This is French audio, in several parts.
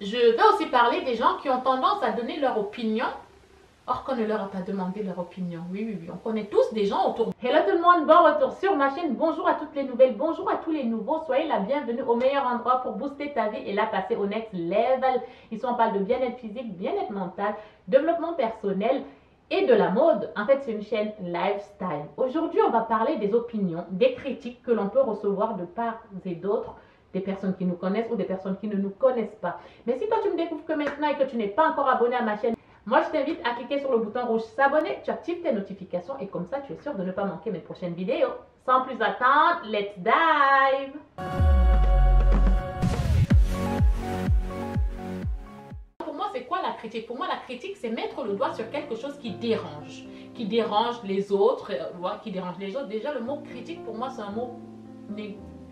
Je vais aussi parler des gens qui ont tendance à donner leur opinion or qu'on ne leur a pas demandé leur opinion. Oui, oui, oui, on connaît tous des gens autour. Hello tout le monde, bon retour sur ma chaîne. Bonjour à toutes les nouvelles, bonjour à tous les nouveaux. Soyez la bienvenue au meilleur endroit pour booster ta vie et la passer au next level. Ici, on parle de bien-être physique, bien-être mental, développement personnel et de la mode. En fait, c'est une chaîne lifestyle. Aujourd'hui, on va parler des opinions, des critiques que l'on peut recevoir de part et d'autre, des personnes qui nous connaissent ou des personnes qui ne nous connaissent pas. Mais si toi, tu me découvres que maintenant et que tu n'es pas encore abonné à ma chaîne, moi, je t'invite à cliquer sur le bouton rouge s'abonner, tu actives tes notifications et comme ça, tu es sûr de ne pas manquer mes prochaines vidéos. Sans plus attendre, let's dive! Pour moi, c'est quoi la critique? Pour moi, la critique, c'est mettre le doigt sur quelque chose qui dérange les autres, qui dérange les autres. Déjà, le mot critique, pour moi, c'est un mot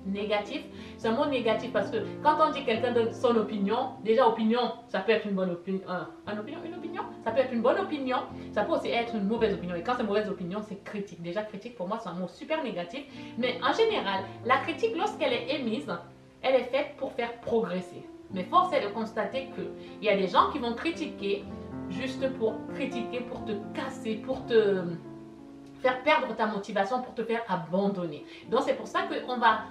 négatif. C'est un mot négatif parce que quand on dit quelqu'un donne son opinion, déjà opinion, ça peut être une bonne opinion, une opinion, ça peut être une bonne opinion, ça peut aussi être une mauvaise opinion. Et quand c'est mauvaise opinion, c'est critique. Déjà critique pour moi c'est un mot super négatif. Mais en général, la critique lorsqu'elle est émise, elle est faite pour faire progresser. Mais force est de constater que il y a des gens qui vont critiquer juste pour critiquer, pour te casser, pour te faire perdre ta motivation, pour te faire abandonner. Donc c'est pour ça qu'on va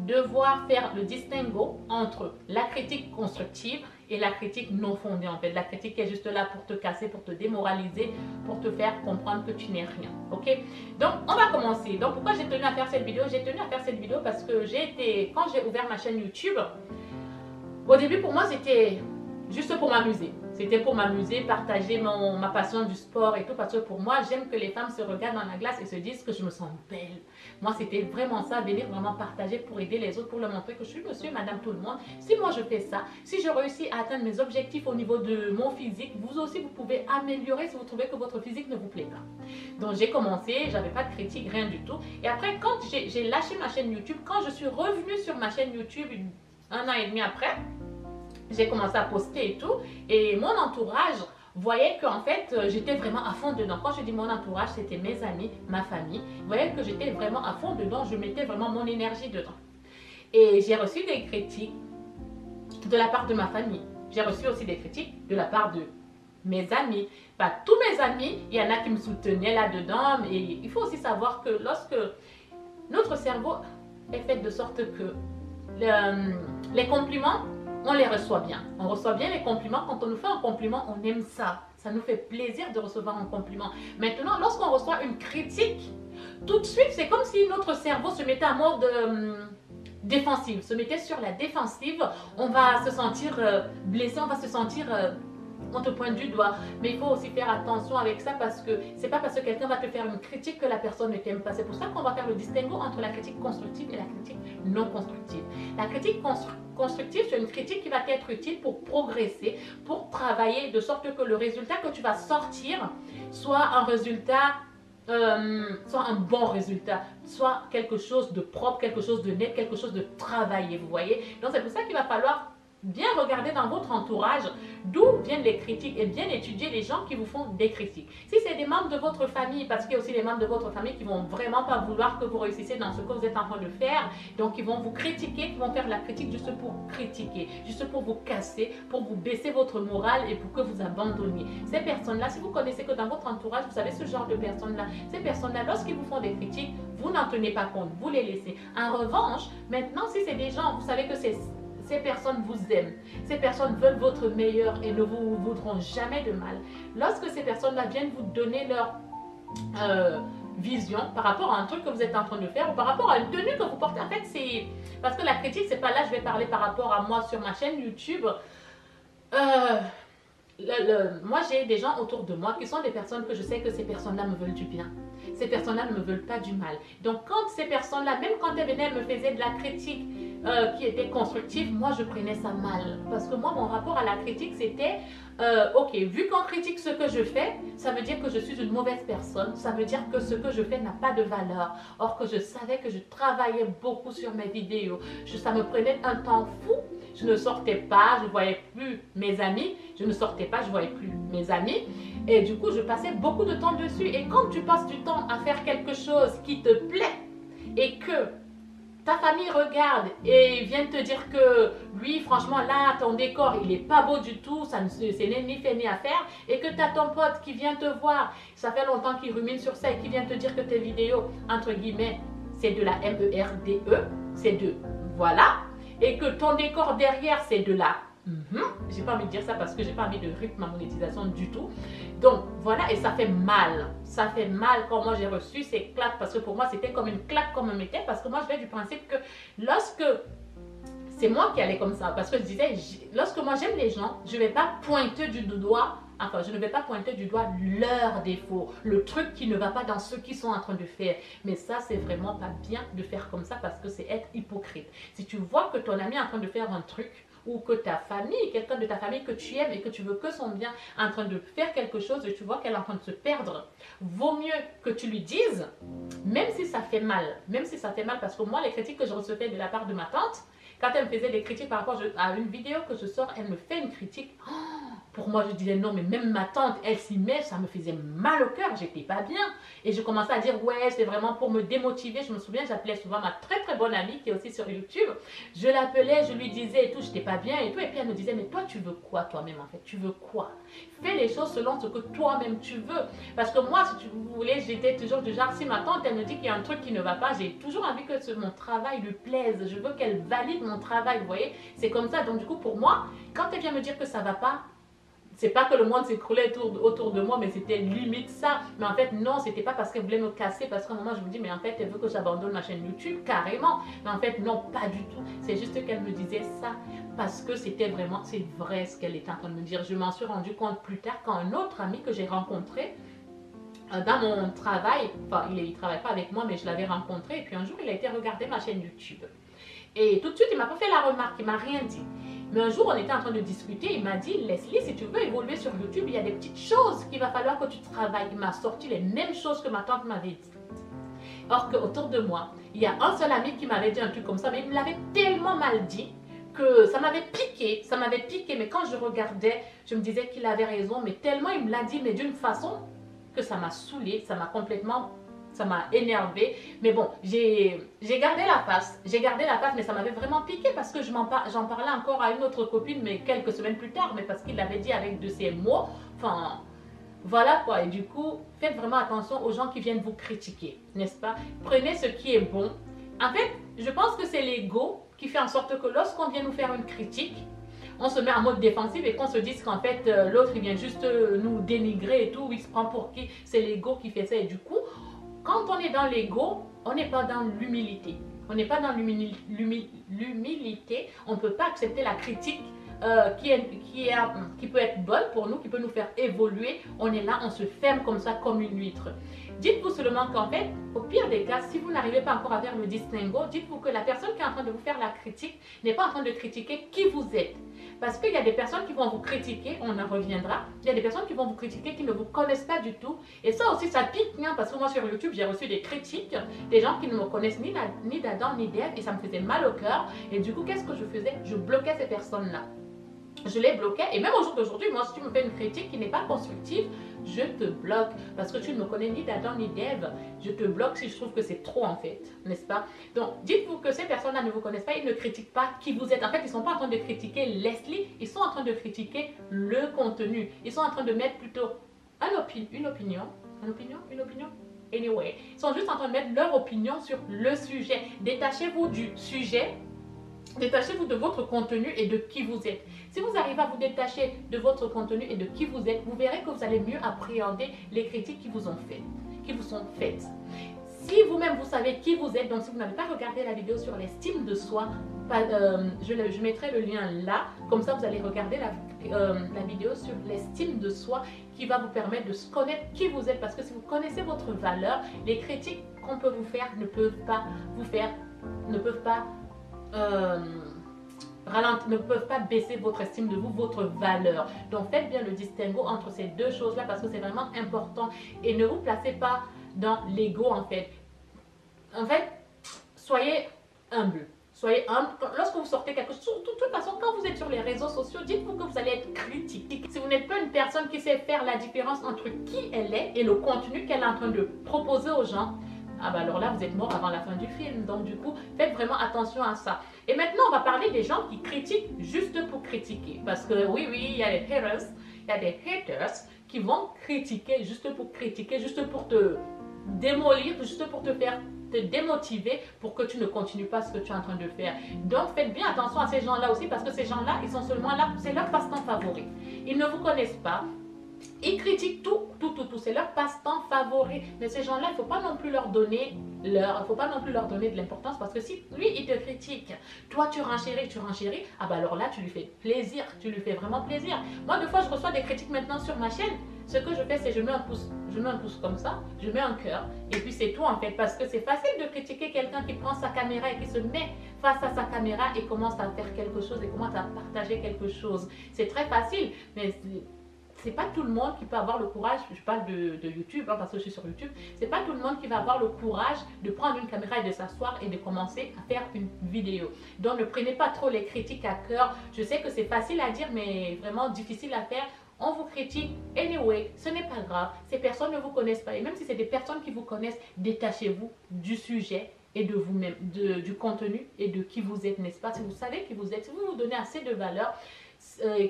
devoir faire le distinguo entre la critique constructive et la critique non fondée en fait. La critique est juste là pour te casser, pour te démoraliser, pour te faire comprendre que tu n'es rien. Ok? Donc on va commencer. Donc pourquoi j'ai tenu à faire cette vidéo? J'ai tenu à faire cette vidéo parce que quand j'ai ouvert ma chaîne YouTube, au début pour moi c'était juste pour m'amuser. C'était pour m'amuser, partager ma passion du sport et tout. Parce que pour moi, j'aime que les femmes se regardent dans la glace et se disent que je me sens belle. Moi, c'était vraiment ça, venir vraiment partager pour aider les autres, pour leur montrer que je suis monsieur, madame, tout le monde. Si moi, je fais ça, si je réussis à atteindre mes objectifs au niveau de mon physique, vous aussi, vous pouvez améliorer si vous trouvez que votre physique ne vous plaît pas. Donc, j'ai commencé, j'avais pas de critique, rien du tout. Et après, quand j'ai lâché ma chaîne YouTube, quand je suis revenue sur ma chaîne YouTube 1 an et demi après, j'ai commencé à poster et tout, et mon entourage voyait qu'en fait, j'étais vraiment à fond dedans. Quand je dis mon entourage, c'était mes amis, ma famille, voyaient que j'étais vraiment à fond dedans, je mettais vraiment mon énergie dedans. Et j'ai reçu des critiques de la part de ma famille. J'ai reçu aussi des critiques de la part de mes amis. Pas tous mes amis, il y en a qui me soutenaient là-dedans, mais il faut aussi savoir que lorsque notre cerveau est fait de sorte que les compliments, on les reçoit bien. On reçoit bien les compliments. Quand on nous fait un compliment, on aime ça. Ça nous fait plaisir de recevoir un compliment. Maintenant, lorsqu'on reçoit une critique, tout de suite, c'est comme si notre cerveau se mettait en mode défensif, se mettait sur la défensive. On va se sentir blessé, on va se sentir... on te pointe du doigt, mais il faut aussi faire attention avec ça parce que c'est pas parce que quelqu'un va te faire une critique que la personne ne t'aime pas. C'est pour ça qu'on va faire le distinguo entre la critique constructive et la critique non constructive. La critique constructive, c'est une critique qui va être utile pour progresser, pour travailler de sorte que le résultat que tu vas sortir soit un résultat, soit un bon résultat, soit quelque chose de propre, quelque chose de net, quelque chose de travaillé, vous voyez. Donc c'est pour ça qu'il va falloir bien regarder dans votre entourage d'où viennent les critiques et bien étudier les gens qui vous font des critiques. Si c'est des membres de votre famille, parce qu'il y a aussi des membres de votre famille qui vont vraiment pas vouloir que vous réussissiez dans ce que vous êtes en train de faire, donc ils vont vous critiquer, ils vont faire la critique juste pour critiquer, juste pour vous casser, pour vous baisser votre morale et pour que vous abandonniez. Ces personnes-là, si vous connaissez que dans votre entourage, vous savez ce genre de personnes-là, ces personnes-là, lorsqu'ils vous font des critiques, vous n'en tenez pas compte, vous les laissez. En revanche, maintenant, si c'est des gens, vous savez que ces personnes vous aiment, ces personnes veulent votre meilleur et ne vous voudront jamais de mal. Lorsque ces personnes-là viennent vous donner leur vision par rapport à un truc que vous êtes en train de faire ou par rapport à une tenue que vous portez, en fait, c'est... Parce que la critique, c'est pas là, je vais parler par rapport à moi sur ma chaîne YouTube. Moi, j'ai des gens autour de moi qui sont des personnes que je sais que ces personnes-là me veulent du bien. Ces personnes-là ne me veulent pas du mal. Donc, quand ces personnes-là, même quand elles venaient me faisaient de la critique qui était constructive, moi, je prenais ça mal. Parce que moi, mon rapport à la critique, c'était, ok, vu qu'on critique ce que je fais, ça veut dire que je suis une mauvaise personne. Ça veut dire que ce que je fais n'a pas de valeur. Or que je savais que je travaillais beaucoup sur mes vidéos. Ça me prenait un temps fou. Je ne sortais pas, je ne voyais plus mes amis. Je ne sortais pas, je ne voyais plus mes amis. Et du coup, je passais beaucoup de temps dessus. Et quand tu passes du temps à faire quelque chose qui te plaît et que ta famille regarde et vient te dire que lui, franchement, là, ton décor, il est pas beau du tout, ça ne c'est ni fait ni à faire, et que tu as ton pote qui vient te voir, ça fait longtemps qu'il rumine sur ça et qui vient te dire que tes vidéos, entre guillemets, c'est de la MERDE, c'est de voilà, et que ton décor derrière, c'est de la j'ai pas envie de dire ça parce que j'ai pas envie de rythme ma monétisation du tout. Donc voilà, et ça fait mal. Ça fait mal quand moi j'ai reçu ces claques parce que pour moi c'était comme une claque qu'on me mettait parce que moi je vais du principe que lorsque c'est moi qui allais comme ça parce que je disais, lorsque moi j'aime les gens, je vais pas pointer du doigt. Enfin, je ne vais pas pointer du doigt leurs défauts, le truc qui ne va pas dans ce qu'ils sont en train de faire. Mais ça, c'est vraiment pas bien de faire comme ça parce que c'est être hypocrite. Si tu vois que ton ami est en train de faire un truc, ou que ta famille, quelqu'un de ta famille que tu aimes et que tu veux que son bien en train de faire quelque chose et tu vois qu'elle est en train de se perdre, vaut mieux que tu lui dises, même si ça fait mal, parce que moi, les critiques que je recevais de la part de ma tante, quand elle me faisait des critiques par rapport à une vidéo que je sors, elle me fait une critique. Pour moi, je disais non, mais même ma tante, elle s'y met, ça me faisait mal au cœur, j'étais pas bien. Et je commençais à dire, ouais, c'est vraiment pour me démotiver. Je me souviens, j'appelais souvent ma très très bonne amie qui est aussi sur YouTube. Je l'appelais, je lui disais et tout, j'étais pas bien et tout. Et puis elle me disait, mais toi, tu veux quoi toi-même en fait? Tu veux quoi? Fais les choses selon ce que toi-même tu veux. Parce que moi, si tu voulais, j'étais toujours du genre, si ma tante, elle me dit qu'il y a un truc qui ne va pas, j'ai toujours envie que mon travail lui plaise. Je veux qu'elle valide mon travail, vous voyez? C'est comme ça. Donc du coup, pour moi, quand elle vient me dire que ça va pas, c'est pas que le monde s'écroulait autour de moi, mais c'était limite ça. Mais en fait, non, c'était pas parce qu'elle voulait me casser, parce qu'à un moment, je me dis, mais en fait, elle veut que j'abandonne ma chaîne YouTube, carrément. Mais en fait, non, pas du tout. C'est juste qu'elle me disait ça, parce que c'était vraiment, c'est vrai ce qu'elle était en train de me dire. Je m'en suis rendu compte plus tard quand un autre ami que j'ai rencontré, dans mon travail, enfin, il ne travaille pas avec moi, mais je l'avais rencontré, et puis un jour, il a été regarder ma chaîne YouTube. Et tout de suite, il m'a pas fait la remarque, il m'a rien dit. Mais un jour, on était en train de discuter, il m'a dit, Leslie, si tu veux évoluer sur YouTube, il y a des petites choses qu'il va falloir que tu travailles. Il m'a sorti les mêmes choses que ma tante m'avait dit. Or qu'autour de moi, il y a un seul ami qui m'avait dit un truc comme ça, mais il me l'avait tellement mal dit que ça m'avait piqué, mais quand je regardais, je me disais qu'il avait raison, mais tellement il me l'a dit, mais d'une façon que ça m'a saoulée, ça m'a énervé, mais bon, j'ai gardé la face, mais ça m'avait vraiment piqué parce que j'en parlais encore à une autre copine, mais quelques semaines plus tard, mais parce qu'il l'avait dit avec de ses mots, enfin, voilà quoi, et du coup, faites vraiment attention aux gens qui viennent vous critiquer, n'est-ce pas? Prenez ce qui est bon. En fait, je pense que c'est l'ego qui fait en sorte que lorsqu'on vient nous faire une critique, on se met en mode défensif et qu'on se dise qu'en fait, l'autre, il vient juste nous dénigrer et tout, il se prend pour qui? C'est l'ego qui fait ça, et du coup, quand on est dans l'ego, on n'est pas dans l'humilité. On n'est pas dans l'humilité. On ne peut pas accepter la critique qui peut être bonne pour nous, qui peut nous faire évoluer. On est là, on se ferme comme ça, comme une huître. Dites-vous seulement qu'en fait, au pire des cas, si vous n'arrivez pas encore à faire le distinguo, dites-vous que la personne qui est en train de vous faire la critique n'est pas en train de critiquer qui vous êtes. Parce qu'il y a des personnes qui vont vous critiquer, on en reviendra. Il y a des personnes qui vont vous critiquer qui ne vous connaissent pas du tout. Et ça aussi, ça pique, hein, parce que moi sur YouTube, j'ai reçu des critiques, des gens qui ne me connaissent ni d'Adam ni d'Ève, et ça me faisait mal au cœur. Et du coup, qu'est-ce que je faisais? Je bloquais ces personnes-là. Je les bloquais, et même au jour d'aujourd'hui, moi, si tu me fais une critique qui n'est pas constructive, je te bloque, parce que tu ne me connais ni d'Adam ni d'Ève. Je te bloque si je trouve que c'est trop, en fait, n'est-ce pas? Donc, dites-vous que ces personnes-là ne vous connaissent pas, ils ne critiquent pas qui vous êtes. En fait, ils ne sont pas en train de critiquer Leslie, ils sont en train de critiquer le contenu. Ils sont en train de mettre plutôt une opinion. Anyway, ils sont juste en train de mettre leur opinion sur le sujet. Détachez-vous du sujet. Détachez-vous de votre contenu et de qui vous êtes. Si vous arrivez à vous détacher de votre contenu et de qui vous êtes, vous verrez que vous allez mieux appréhender les critiques qui vous sont faites. Si vous-même vous savez qui vous êtes, donc si vous n'avez pas regardé la vidéo sur l'estime de soi, je mettrai le lien là, comme ça vous allez regarder la vidéo sur l'estime de soi qui va vous permettre de connaître qui vous êtes, parce que si vous connaissez votre valeur, les critiques qu'on peut vous faire ne peuvent pas ne peuvent pas baisser votre estime de vous, votre valeur. Donc faites bien le distinguo entre ces deux choses-là parce que c'est vraiment important et ne vous placez pas dans l'ego en fait. En fait, soyez humble. Soyez humble. Lorsque vous sortez quelque chose, de toute façon, quand vous êtes sur les réseaux sociaux, dites-vous que vous allez être critique. Si vous n'êtes pas une personne qui sait faire la différence entre qui elle est et le contenu qu'elle est en train de proposer aux gens, ah bah alors là vous êtes mort avant la fin du film. Donc du coup, faites vraiment attention à ça. Et maintenant, on va parler des gens qui critiquent juste pour critiquer. Parce que oui, il y a des haters qui vont critiquer, juste pour te démolir, juste pour te faire te démotiver pour que tu ne continues pas ce que tu es en train de faire. Donc faites bien attention à ces gens-là aussi, parce que ces gens-là, ils sont seulement là, c'est leur passe-temps favori. Ils ne vous connaissent pas. Ils critiquent tout, c'est leur passe-temps favori. Mais ces gens-là, il ne faut pas non plus leur donner de l'importance, parce que si lui, il te critique, toi, tu renchéris, ah bah alors là, tu lui fais plaisir, tu lui fais vraiment plaisir. Moi, des fois, je reçois des critiques maintenant sur ma chaîne. Ce que je fais, c'est je mets un pouce comme ça, je mets un cœur, et puis c'est tout en fait, parce que c'est facile de critiquer quelqu'un qui prend sa caméra et qui se met face à sa caméra et commence à faire quelque chose et commence à partager quelque chose. C'est très facile, mais c'est pas tout le monde qui peut avoir le courage, je parle de YouTube, hein, parce que je suis sur YouTube, c'est pas tout le monde qui va avoir le courage de prendre une caméra et de s'asseoir et de commencer à faire une vidéo. Donc ne prenez pas trop les critiques à cœur. Je sais que c'est facile à dire, mais vraiment difficile à faire. On vous critique, anyway, ce n'est pas grave, ces personnes ne vous connaissent pas. Et même si c'est des personnes qui vous connaissent, détachez-vous du sujet et de vous-même, du contenu et de qui vous êtes, n'est-ce pas? Si vous savez qui vous êtes, si vous vous donnez assez de valeur,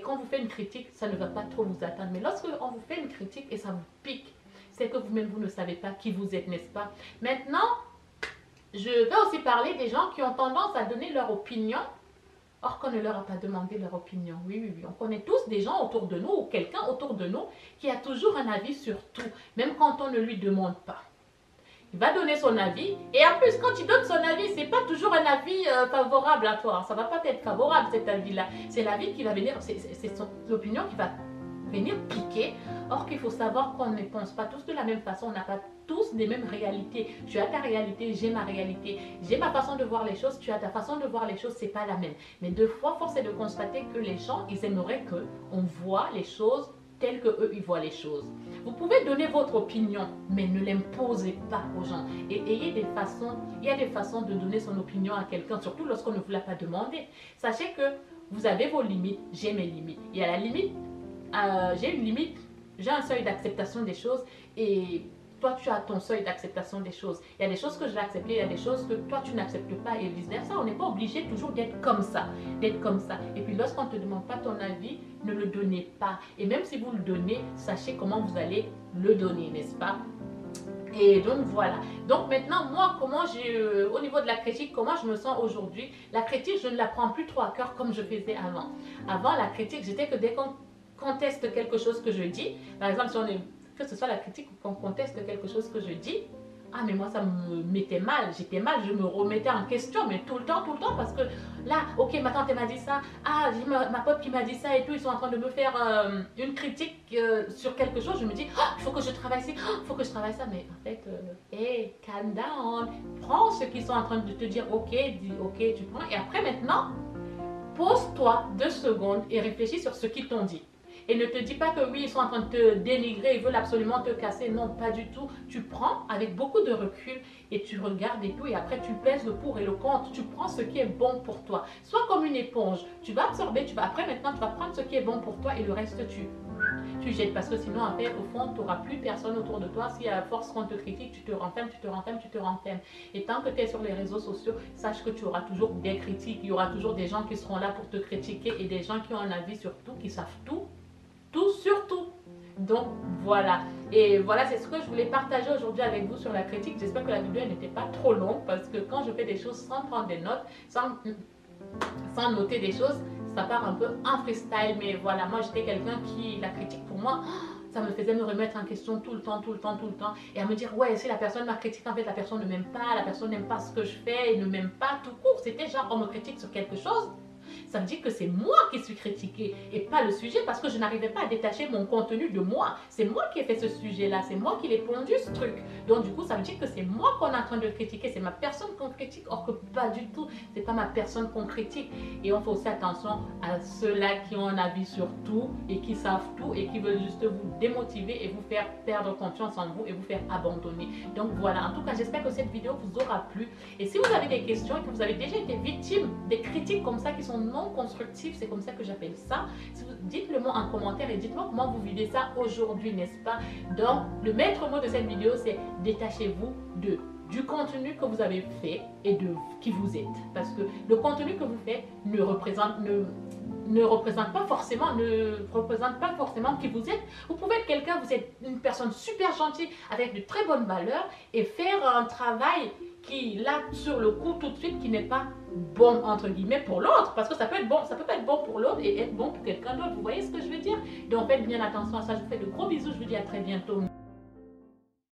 quand vous faites une critique, ça ne va pas trop vous atteindre. Mais lorsque on vous fait une critique et ça vous pique, c'est que vous-même, vous ne savez pas qui vous êtes, n'est-ce pas? Maintenant, je vais aussi parler des gens qui ont tendance à donner leur opinion or qu'on ne leur a pas demandé leur opinion. Oui. On connaît tous des gens autour de nous ou quelqu'un autour de nous qui a toujours un avis sur tout, même quand on ne lui demande pas. Il va donner son avis et en plus, quand il donne son avis, c'est pas toujours un avis favorable à toi. Ça va pas être favorable cet avis-là. C'est l'avis qui va venir, c'est l'opinion qui va venir piquer. Or qu'il faut savoir qu'on ne pense pas tous de la même façon, on n'a pas tous des mêmes réalités. Tu as ta réalité, j'ai ma réalité. J'ai ma façon de voir les choses, tu as ta façon de voir les choses, c'est pas la même. Mais deux fois, force est de constater que les gens, ils aimeraient qu'on voit les choses telles que eux ils voient les choses. Vous pouvez donner votre opinion, mais ne l'imposez pas aux gens. Et ayez des façons, il y a des façons de donner son opinion à quelqu'un, surtout lorsqu'on ne vous l'a pas demandé. Sachez que vous avez vos limites, j'ai mes limites. Il y a la limite, j'ai une limite, j'ai un seuil d'acceptation des choses et toi tu as ton seuil d'acceptation des choses. Il y a des choses que je vais accepter, il y a des choses que toi tu n'acceptes pas et vice versa. On n'est pas obligé toujours d'être comme ça, Et puis lorsqu'on ne te demande pas ton avis, ne le donnez pas. Et même si vous le donnez, sachez comment vous allez le donner, n'est-ce pas? Et donc voilà. Donc maintenant, moi, au niveau de la critique, comment je me sens aujourd'hui? La critique, je ne la prends plus trop à cœur comme je faisais avant. Avant, la critique, j'étais que dès qu'on conteste quelque chose que je dis, par exemple, si on est, que ce soit la critique ou qu'on conteste quelque chose que je dis, ah mais moi ça me mettait mal, j'étais mal, je me remettais en question, mais tout le temps, parce que là, ok, ma tante m'a dit ça, ah j'ai ma pote qui m'a dit ça et tout, ils sont en train de me faire une critique sur quelque chose, je me dis, il faut que je travaille ça, il faut que je travaille ça, mais en fait, hey, calm down, prends ce qu'ils sont en train de te dire, ok, dis ok, tu prends, et après maintenant, pose-toi 2 secondes et réfléchis sur ce qu'ils t'ont dit. Et ne te dis pas que oui, ils sont en train de te dénigrer, ils veulent absolument te casser. Non, pas du tout. Tu prends avec beaucoup de recul et tu regardes et tout. Et après, tu pèses le pour et le contre. Tu prends ce qui est bon pour toi. Sois comme une éponge. Tu vas absorber, après maintenant, tu vas prendre ce qui est bon pour toi et le reste, tu jettes. Parce que sinon, en fait, au fond, tu n'auras plus personne autour de toi. Si à force qu'on te critique, tu te renfermes. Et tant que tu es sur les réseaux sociaux, sache que tu auras toujours des critiques. Il y aura toujours des gens qui seront là pour te critiquer et des gens qui ont un avis sur tout, qui savent tout surtout. Donc voilà, et voilà, c'est ce que je voulais partager aujourd'hui avec vous sur la critique. J'espère que la vidéo n'était pas trop longue, parce que quand je fais des choses sans prendre des notes, sans noter des choses, ça part un peu en freestyle. Mais voilà, moi j'étais quelqu'un qui, la critique pour moi, ça me faisait me remettre en question tout le temps, et à me dire, ouais, si la personne m'a critiqué, en fait la personne ne m'aime pas, la personne n'aime pas ce que je fais et ne m'aime pas tout court. C'était genre, on me critique sur quelque chose, ça veut dire que c'est moi qui suis critiquée et pas le sujet, parce que je n'arrivais pas à détacher mon contenu de moi. C'est moi qui ai fait ce sujet-là, c'est moi qui l'ai pondu ce truc. Donc du coup, ça veut dire que c'est moi qu'on est en train de critiquer, c'est ma personne qu'on critique, or que pas du tout, c'est pas ma personne qu'on critique. Et on fait aussi attention à ceux-là qui ont un avis sur tout et qui savent tout et qui veulent juste vous démotiver et vous faire perdre confiance en vous et vous faire abandonner. Donc voilà, en tout cas, j'espère que cette vidéo vous aura plu. Et si vous avez des questions et que vous avez déjà été victime des critiques comme ça qui sont non constructif, c'est comme ça que j'appelle ça. Dites-le moi en commentaire et dites-moi comment vous vivez ça aujourd'hui, n'est-ce pas? Donc, le maître mot de cette vidéo, c'est détachez-vous de du contenu que vous avez fait et de qui vous êtes. Parce que le contenu que vous faites ne représente pas forcément qui vous êtes. Vous pouvez être quelqu'un, vous êtes une personne super gentille avec de très bonnes valeurs et faire un travail qui, là, sur le coup, tout de suite, qui n'est pas bon, entre guillemets, pour l'autre. Parce que ça peut être bon, ça peut pas être bon pour l'autre et être bon pour quelqu'un d'autre. Vous voyez ce que je veux dire? Donc, faites bien attention à ça. Je vous fais de gros bisous. Je vous dis à très bientôt.